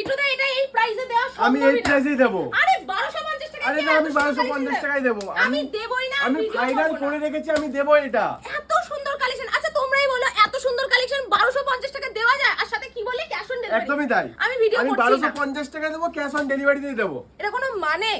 বিটুদা এটা এই প্রাইসে দেওয়া সম্ভব না। আমি এই প্রাইসেই দেব। আরে 1250 টাকা। আরে না আমি 1250 টাকায় দেব। আমি দেবই না। আমি ফাইনাল করে রেখেছি, আমি দেব এটা। এত সুন্দর কালেকশন। আচ্ছা তোমরাই বলো এত সুন্দর কালেকশন 1250 টাকা দেওয়া যায়? আর সাথে কি বলে ক্যাশ অন ডেলিভারি? একদমই তাই। আমি ভিডিও করছি না। 1250 টাকা দেব, ক্যাশ অন ডেলিভারি দিয়ে দেব। এটা কোনো মানে?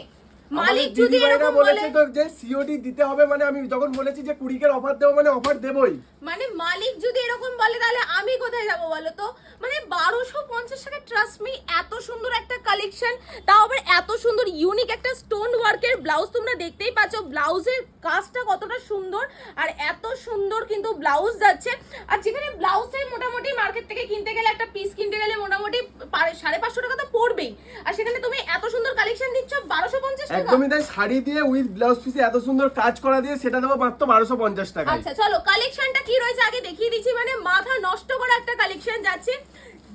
মালিক মালিক যদি এরকম বলে বলেছে তো যে সিওডি দিতে হবে, মানে আমি যখন বলেছি যে 20 এর অফার দেব, মানে অফার দেবই। মানে মালিক যদি এরকম বলে তাহলে আমি কোথায় যাব বলো তো? মানে 1250 টাকা, ট্রাস্ট মি, এত সুন্দর একটা কালেকশন, তাও আবার এত সুন্দর ইউনিক একটা স্টোন ওয়ার্কের ব্লাউজ। তোমরা দেখতেই পাচ্ছ ব্লাউজের কাজটা কতটা সুন্দর, আর এত সুন্দর কিন্তু ব্লাউজ যাচ্ছে। আর যেখানে ব্লাউজের মোটামুটি মার্কেট থেকে কিনতে গেলে, একটা পিস কিনতে গেলে মোটামুটি 550 টাকা তো পড়বেই, আর সেখানে তুমি এত সুন্দর কালেকশন দিচ্ছ 1250 টাকা। একদমই তাই। শাড়ি দিয়ে উইথ ব্লাউজ পিসে এত সুন্দর কাজ করা দিয়ে সেটা দেব মাত্র 1250 টাকা। আচ্ছা চলো কালেকশনটা কি রয়েছে আগে দেখিয়ে দিচ্ছি। মানে মাথা নষ্ট করা একটা কালেকশন যাচ্ছে।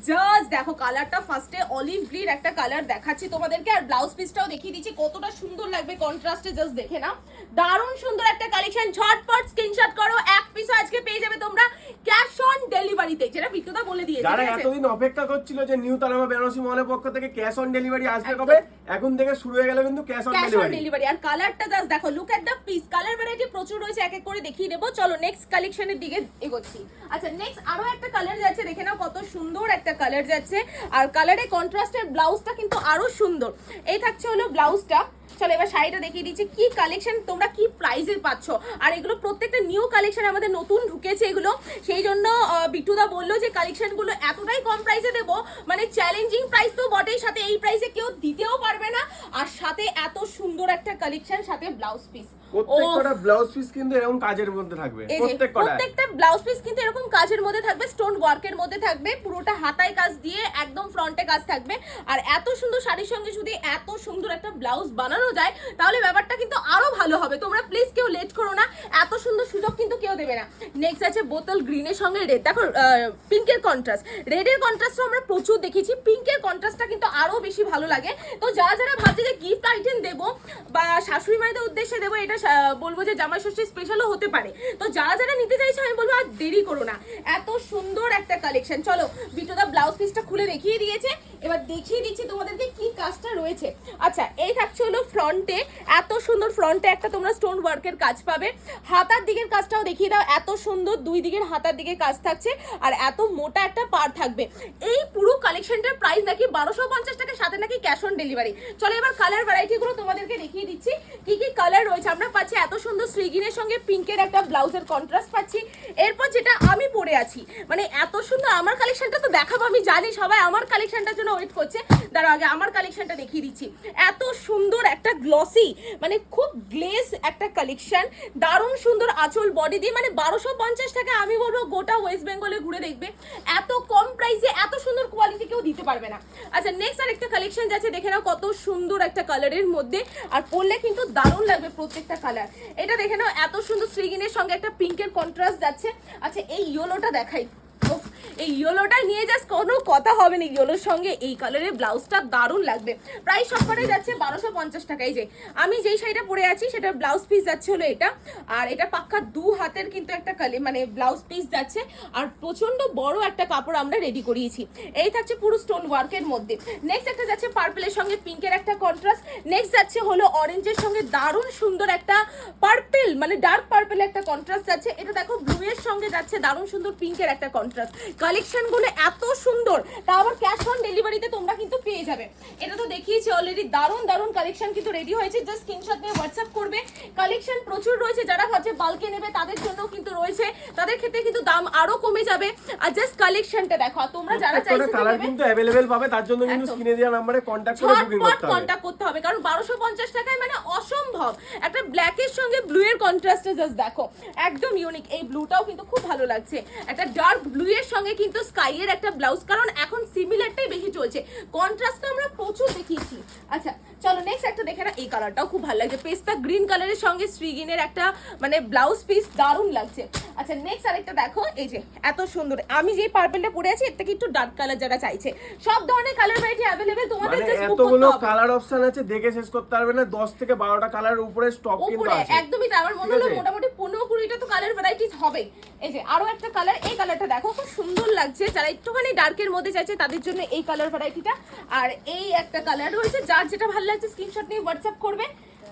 জাস্ট দেখো কালারটা, ফার্স্টে অলিভ গ্রিন একটা কালার দেখাচ্ছি তোমাদেরকে, আর ব্লাউজ পিসটাও দেখিয়ে দিচ্ছি কতটা সুন্দর লাগবে কন্ট্রাস্টে। জাস্ট দেখে নাও, দারুণ সুন্দর একটা কালেকশন। ঝটপট স্ক্রিনশট করো, এক পিস আজকে পেয়ে যাবে তোমরা ক্যাশ অন ডেলিভারিতে, যেটা বিট্টুদা বলে দিয়েছে। যারা এতদিন অপেক্ষা করছিল যে নিউ তালামা বেনারসি মলের পক্ষ থেকে ক্যাশ অন ডেলিভারি আসবে কবে, এখন থেকে শুরু হয়ে গেল কিন্তু ক্যাশ অন ডেলিভারি। আর কালারটা জাস্ট দেখো, look at the piece. Colour variety প্রচুর রয়েছে, এক এক করে দেখিয়ে দেবো। চলো নেক্সট কালেকশনের দিকে এগোচ্ছি। আচ্ছা নেক্সট আরো একটা কালার যাচ্ছে, দেখে নাও কত সুন্দর একটা কালার যাচ্ছে, আর কালারে কন্ট্রাস্টের ব্লাউজটা কিন্তু আরো সুন্দর। এই থাকছে হলো ব্লাউজটা। চলো এবার শাড়িটা দেখিয়ে দিচ্ছি কি কালেকশন, তোমরা কি প্রাইসে পাচ্ছ। আর এগুলো প্রত্যেকটা নিউ কালেকশন, আমাদের নতুন ঢুকেছে এগুলো, সেই জন্য বিট্টুদা বললো যে কালেকশনগুলো এতটাই কম প্রাইসে দেবো, মানে চ্যালেঞ্জিং প্রাইস তো বটেই, সাথে এই প্রাইসে কেউ দিতেও পারবে না, আর সাথে এত সুন্দর একটা কালেকশন, সাথে ব্লাউজ পিস। প্রত্যেকটা ব্লাউজ পিস কিন্তু এরকম কাজের মধ্যে থাকবে। প্রত্যেকটা ব্লাউজ পিস কিন্তু এরকম কাজের মধ্যে থাকবে, স্টোন ওয়ার্কের মধ্যে থাকবে, পুরোটা হাতায় কাজ দিয়ে একদম ফ্রন্টে কাজ থাকবে। আর এত সুন্দর শাড়ির সঙ্গে যদি এত সুন্দর একটা ব্লাউজ বানানো যায় তাহলে ব্যাপারটা কিন্তু আরো ভালো হবে। তোমরা প্লিজ কেউ লেট করো না, এত সুন্দর সুযোগ কিন্তু কেউ দেবে না। নেক্সট আছে বোতল গ্রিনের সঙ্গে রেড, দেখো পিঙ্কের কন্ট্রাস্ট, রেডের কন্ট্রাস্ট আমরা প্রচুর দেখেছি, পিঙ্কের কন্ট্রাস্টটা কিন্তু আরো বেশি ভালো লাগে। তো যারা যারা ভাবছে যে গিফট আইটেম দেবো বা শাশুড়ি মায়েদের উদ্দেশ্যে দেবো, এটা বলবো যে জামাই ষষ্ঠী স্পেশালও হতে পারে। তো যারা যারা নিতে চাইছে আমি বলবো আর দেরি করো না, এত সুন্দর একটা কালেকশন। চলো বিট্টুদা ব্লাউজ পিসটা খুলে দেখিয়ে দিয়েছে, এবার দেখিয়ে দিচ্ছি তোমাদেরকে কি কাজটা রয়েছে। আচ্ছা এই থাকছে হলো ফ্রন্টে, এত সুন্দর ফ্রন্টে একটা তোমরা স্টোন ওয়ার্কের কাজ পাবে। হাতার দিকের কাজটাও দেখিয়ে দাও, এত সুন্দর দুই দিকের হাতার দিকে কাজ থাকছে, আর এত মোটা একটা পার থাকবে। এই পুরো কালেকশনটার প্রাইস নাকি 1250 টাকা, সাথে নাকি ক্যাশ অন ডেলিভারি। চলো এবার কালার ভ্যারাইটিগুলো তোমাদেরকে দেখিয়ে দিচ্ছি কি কি কালার রয়েছে। আমরা পাচ্ছি এত সুন্দর শ্রীগিনের সঙ্গে পিঙ্কের একটা ব্লাউজের কন্ট্রাস্ট পাচ্ছি। এরপর যেটা আমি পরে আছি, মানে এত সুন্দর, আমার কালেকশনটা তো দেখাবো, আমি জানি সবাই আমার কালেকশনটার জন্য ওয়েট করছে, তার আগে আমার কালেকশনটা দেখিয়ে দিচ্ছি। এত সুন্দর একটা গ্লসি, মানে খুব গ্লেজ একটা কালেকশন, দারুণ সুন্দর আঁচল বডি দিয়ে, মানে 1250 টাকা আমি বলবো গোটা ওয়েস্ট বেঙ্গলে ঘুরে দেখবে এত কম প্রাইসে এত সুন্দর কোয়ালিটি কেউ দিতে পারবে না। আচ্ছা নেক্সট আর একটা কালেকশন যাচ্ছে, দেখে নাও কত সুন্দর একটা কালারের মধ্যে, আর পরলে কিন্তু দারুণ লাগবে প্রত্যেকটা কালার। এটা দেখে নাও এত সুন্দর শ্রীগিনের সঙ্গে একটা পিঙ্কের কন্ট্রাস্ট যাচ্ছে। আচ্ছা এই ইয়েলোটা দেখাই, এই ইয়েলোটা নিয়ে জাস্ট কোনো কথা হবে না, ইয়েলোর সঙ্গে এই কালারের ব্লাউজটা দারুণ লাগবে। প্রাইস সবকটাই যাচ্ছে 1250 টাকা। এই যে আমি যেই শাড়িটা পরে আছি সেটার ব্লাউজ পিস যাচ্ছে হলো এটা, আর এটা পাক্কা দু হাতের কিন্তু একটা মানে ব্লাউজ পিস যাচ্ছে, আর প্রচন্ড বড় একটা কাপড় আমরা রেডি করিয়েছি। এই থাকছে পুরো স্টোন ওয়ার্কের মধ্যে। নেক্সট একটা যাচ্ছে পার্পলের সঙ্গে পিঙ্কের একটা কন্ট্রাস্ট, নেক্সট যাচ্ছে হলো অরেঞ্জের সঙ্গে দারুণ সুন্দর একটা পার্পল, মানে ডার্ক পার্পল একটা কন্ট্রাস্ট যাচ্ছে। এটা দেখো ব্লু এর সঙ্গে যাচ্ছে দারুণ সুন্দর পিঙ্কের একটা কন্ট্রাস্ট। কালেকশনগুলো এত সুন্দর, তা আবার ক্যাশ অন ডেলিভারিতে তোমরা কিন্তু পেয়ে যাবে। এটা তো দেখিয়েছি অলরেডি, দারুণ দারুণ কালেকশন কিন্তু রেডি হয়েছে, জাস্ট স্ক্রিনশট নিয়ে হোয়াটসঅ্যাপ করবে। কালেকশন প্রচুর রয়েছে, যারা ভাবছে বালকে নেবে তাদের জন্য কিন্তু রয়েছে, তাদের ক্ষেত্রে কিন্তু দাম আরো কমে যাবে। আর জাস্ট কালেকশনটা দেখো, তোমরা যারা চাইছো কালার কিন্তু अवेलेबल পাবে, তার জন্য কিন্তু স্ক্রিনে দেওয়া নম্বরে কন্টাক্ট করে বুকিং করতে হবে, কারণ 1250 টাকায় মানে অসম্ভব। একটা ব্ল্যাক এর সঙ্গে ব্লু এর কন্ট্রাস্টে জাস্ট দেখো একদম ইউনিক। এই ব্লুটাও কিন্তু খুব ভালো লাগছে, একটা ডার্ক ব্লু এর সঙ্গে কিন্তু স্কাই এর একটা ব্লাউজ, কারণ এখন সিমিলারটাই বেশি চলছে, কন্ট্রাস্ট তো আমরা প্রচুর দেখিয়েছি। আচ্ছা চলো নেক্সট একটা দেখে না, এই কালারটাও খুব ভালো লাগছে, পেস্তা গ্রিন কালারের সঙ্গে শ্রীগিনের একটা মানে ব্লাউজ পিস দারুণ লাগছে। আচ্ছা নেক্সট আরেকটা দেখো, এই যে এত সুন্দর, আমি যে পার্পলটা পরে আছি এর থেকে একটু ডার্ক কালার যারা চাইছে, সব ধরনের কালার ভ্যারাইটি অ্যাভেলেবেল, তোমাদের মানে জাস্ট বুক এতগুলো করতে হবে। কালার অপশন আছে, দেখে শেষ করতে পারবে না। 10 থেকে 12টা কালারের উপরে স্টক কিন্তু উপরে আছে। একদমই তাই, আমার মনে হলো ঠিক আছে? মোটামুটি 15-20টা তো কালার ভ্যারাইটিস হবে। এই যে আরো একটা কালার, এই কালারটা দেখো খুব সুন্দর লাগছে, যারা একটুখানি ডার্কের মধ্যে চাইছে তাদের জন্য এই কালার ভ্যারাইটিটা। আর এই একটা কালার রয়েছে, যার যেটা ভালো লাগছে স্ক্রিনশট নিয়ে হোয়াটসঅ্যাপ করবে।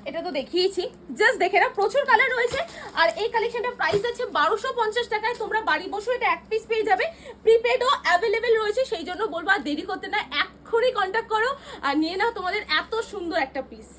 এটা তো দেখিয়েছি, জাস্ট দেখে না, প্রচুর কালার রয়েছে। আর এই কালেকশনটা প্রাইস আছে 1250 টাকায়, তোমরা বাড়ি বসে এটা এক পিস পেয়ে যাবে, প্রিপেডও অ্যাভেলেবেল রয়েছে, সেই জন্য বলবো আর দেরি করতে না, এক্ষুনি কন্ট্যাক্ট করো আর নিয়ে নাও তোমাদের এত সুন্দর একটা পিস।